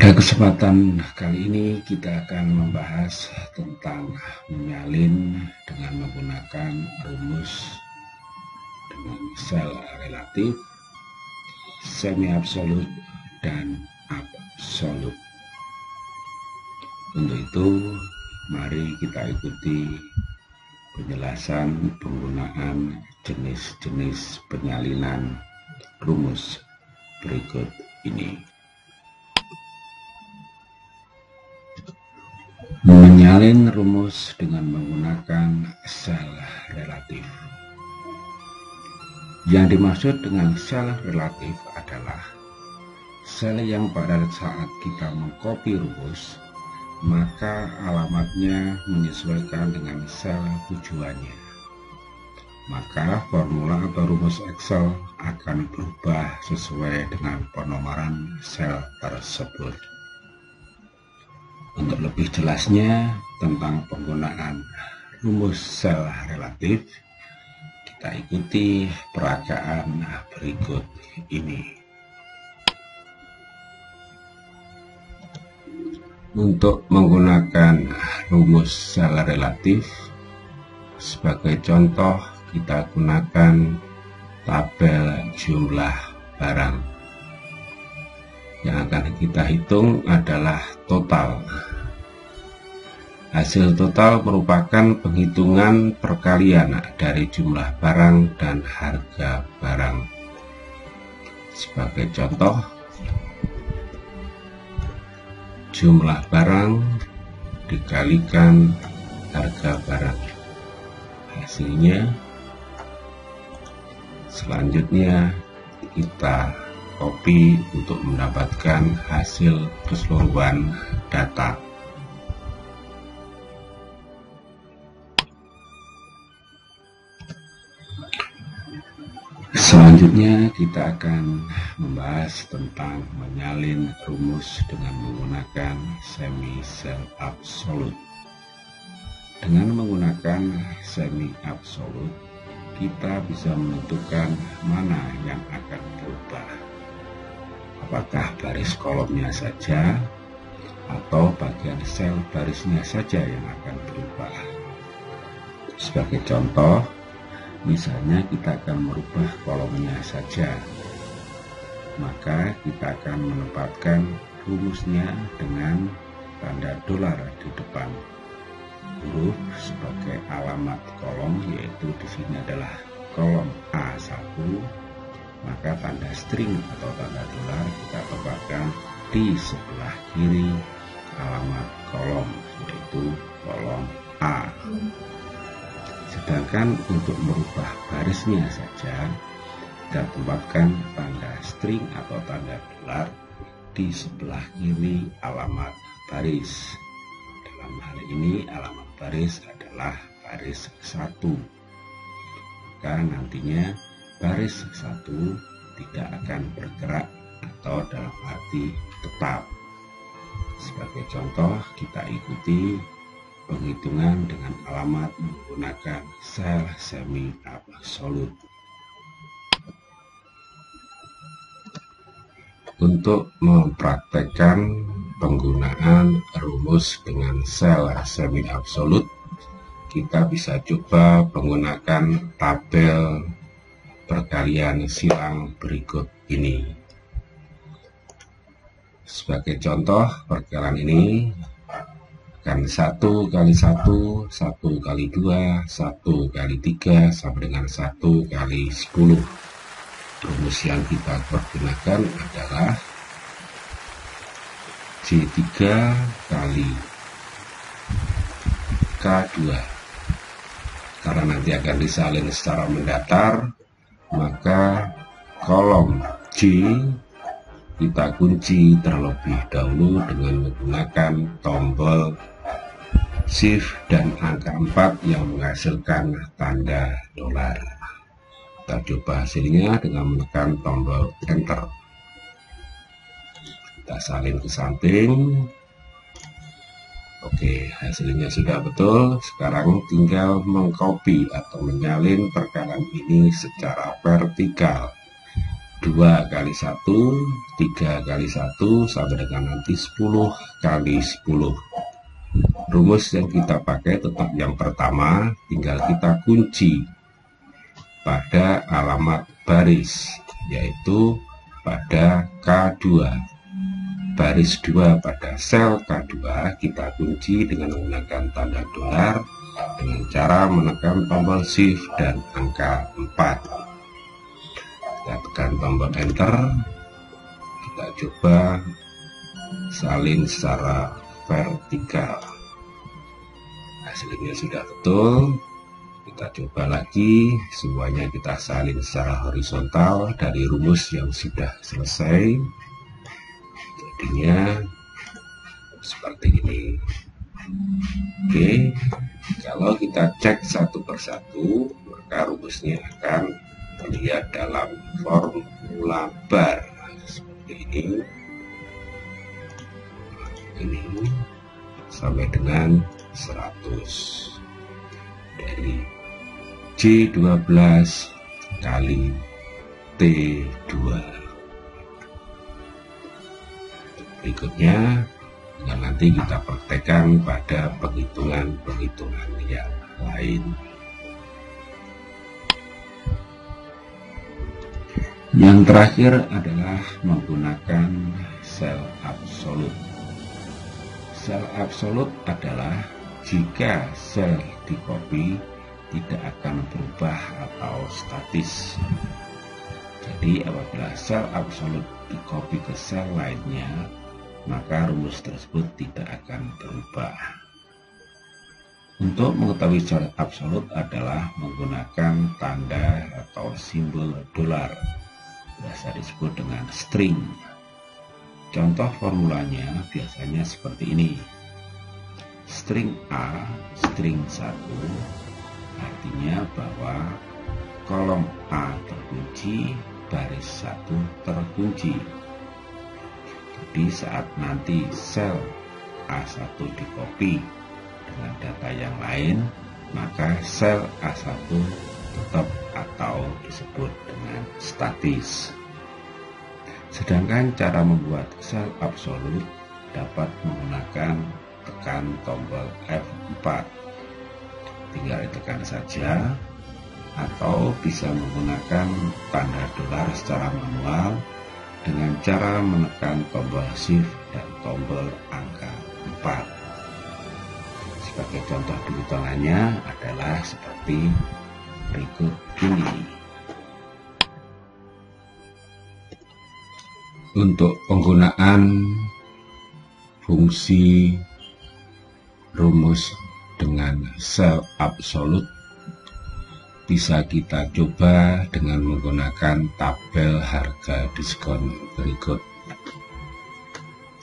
Pada kesempatan kali ini kita akan membahas tentang menyalin dengan menggunakan rumus dengan sel relatif, semi absolut, dan absolut. Untuk itu, mari kita ikuti penjelasan penggunaan jenis-jenis penyalinan rumus berikut ini. Menyalin rumus dengan menggunakan sel relatif. Yang dimaksud dengan sel relatif adalah sel yang pada saat kita mengcopy rumus, maka alamatnya menyesuaikan dengan sel tujuannya. Maka formula atau rumus Excel akan berubah sesuai dengan penomoran sel tersebut. Untuk lebih jelasnya tentang penggunaan rumus sel relatif, kita ikuti peragaan berikut ini. Untuk menggunakan rumus sel relatif, sebagai contoh kita gunakan tabel jumlah barang. Yang akan kita hitung adalah total. Hasil total merupakan penghitungan perkalian dari jumlah barang dan harga barang. Sebagai contoh, jumlah barang dikalikan harga barang. Hasilnya, selanjutnya kita copy untuk mendapatkan hasil keseluruhan data. Selanjutnya kita akan membahas tentang menyalin rumus dengan menggunakan semi sel absolut. Dengan menggunakan semi absolut, kita bisa menentukan mana yang akan berubah. Apakah baris kolomnya saja atau bagian sel barisnya saja yang akan berubah. Sebagai contoh, misalnya kita akan merubah kolomnya saja, maka kita akan menempatkan rumusnya dengan tanda dolar di depan huruf sebagai alamat kolom, yaitu di sini adalah kolom A1, maka tanda string atau tanda dolar kita tempatkan di sebelah kiri alamat kolom, yaitu kolom A. Sedangkan untuk merubah barisnya saja, kita tempatkan tanda string atau tanda dolar di sebelah kiri alamat baris. Dalam hal ini alamat baris adalah baris 1. Maka nantinya baris 1 tidak akan bergerak atau dalam arti tetap. Sebagai contoh, kita ikuti penghitungan dengan alamat menggunakan sel semi absolut. Untuk mempraktekkan penggunaan rumus dengan sel semi absolut, kita bisa coba menggunakan tabel perkalian silang berikut ini. Sebagai contoh, perkalian ini akan 1 kali 1, 1 kali 2, 1 kali 3, sampai dengan 1 kali 10. Rumus yang kita pergunakan adalah C3 kali K2. Karena nanti akan disalin secara mendatar, maka kolom J kita kunci terlebih dahulu dengan menggunakan tombol Shift dan angka 4 yang menghasilkan tanda dolar. Kita coba hasilnya dengan menekan tombol Enter. Kita salin ke samping. Oke, hasilnya sudah betul. Sekarang tinggal mengcopy atau menyalin perkalian ini secara vertikal. 2 kali 1, 3 kali 1, sampai dengan nanti 10 kali 10. Rumus yang kita pakai tetap yang pertama, tinggal kita kunci pada alamat baris, yaitu pada K2. Baris 2 pada sel K2 kita kunci dengan menggunakan tanda dolar dengan cara menekan tombol shift dan angka 4. Kita tekan tombol enter, kita coba salin secara vertikal. Hasilnya sudah betul. Kita coba lagi, semuanya kita salin secara horizontal dari rumus yang sudah selesai. Jadinya seperti ini. Oke, kalau kita cek satu persatu, maka rumusnya akan terlihat dalam formula bar seperti ini sampai dengan 100 dari J12 kali T2. Berikutnya nanti kita praktekkan pada penghitungan-penghitungan yang lain. Yang terakhir adalah menggunakan sel absolut. Sel absolut adalah jika sel di copy tidak akan berubah atau statis. Jadi apabila sel absolut di copy ke sel lainnya, maka rumus tersebut tidak akan berubah. Untuk mengetahui sel absolut adalah menggunakan tanda atau simbol dolar, biasa disebut dengan string. Contoh formulanya biasanya seperti ini. String A, string 1, artinya bahwa kolom A terkunci, baris 1 terkunci. Jadi saat nanti sel A1 di copy dengan data yang lain, maka sel A1 tetap atau disebut dengan statis. Sedangkan cara membuat sel absolut dapat menggunakan tekan tombol F4. Tinggal ditekan saja, atau bisa menggunakan tanda dolar secara manual dengan cara menekan tombol shift dan tombol angka 4. Sebagai contoh perhitungannya adalah seperti berikut ini. Untuk penggunaan fungsi rumus dengan sel absolut bisa kita coba dengan menggunakan tabel harga diskon berikut.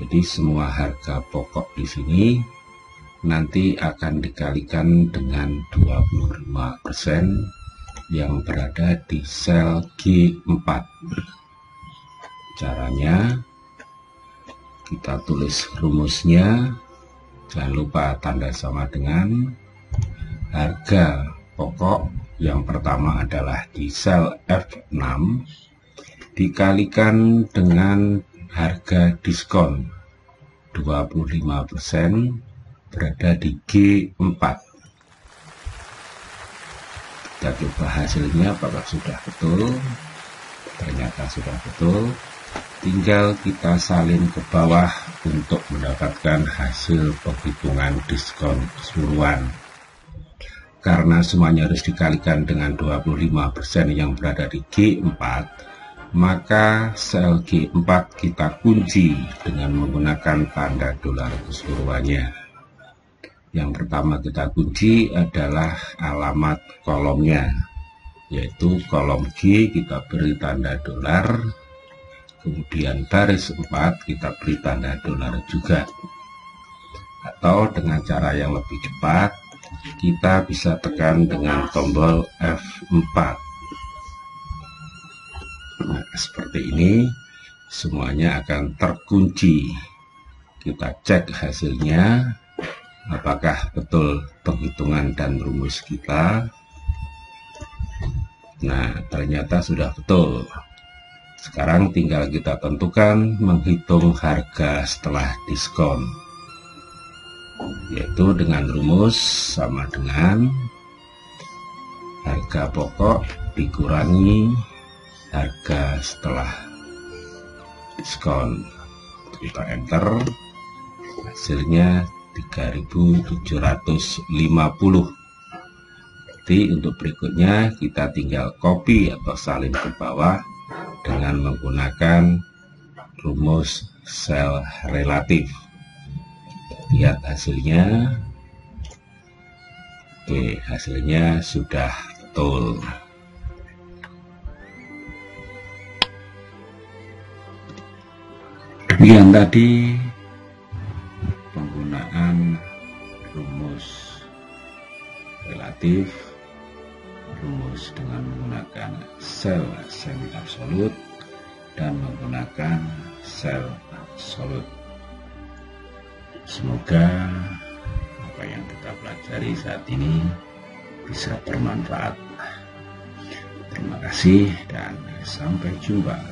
Jadi semua harga pokok di sini nanti akan dikalikan dengan 25% yang berada di sel G4. Caranya kita tulis rumusnya, jangan lupa tanda sama dengan harga pokok yang pertama adalah di sel F6 dikalikan dengan harga diskon 25% berada di G4. Kita coba hasilnya apakah sudah betul. Ternyata sudah betul. Tinggal kita salin ke bawah untuk mendapatkan hasil penghitungan diskon keseluruhan. Karena semuanya harus dikalikan dengan 25% yang berada di G4, maka sel G4 kita kunci dengan menggunakan tanda dolar keseluruhannya. Yang pertama kita kunci adalah alamat kolomnya, yaitu kolom G kita beri tanda dolar, kemudian baris 4 kita beri tanda dolar juga. Atau dengan cara yang lebih cepat, kita bisa tekan dengan tombol F4. Nah, seperti ini semuanya akan terkunci. Kita cek hasilnya, apakah betul penghitungan dan rumus kita. Nah, ternyata sudah betul. Sekarang tinggal kita tentukan menghitung harga setelah diskon, yaitu dengan rumus sama dengan harga pokok dikurangi harga setelah diskon. Kita enter, hasilnya 3.750. Jadi untuk berikutnya kita tinggal copy atau salin ke bawah dengan menggunakan rumus sel relatif. Lihat hasilnya. Oke, hasilnya sudah betul. Demikian tadi penggunaan rumus relatif, rumus dengan menggunakan sel semi absolut dan menggunakan sel absolut. Semoga apa yang kita pelajari saat ini bisa bermanfaat. Terima kasih dan sampai jumpa.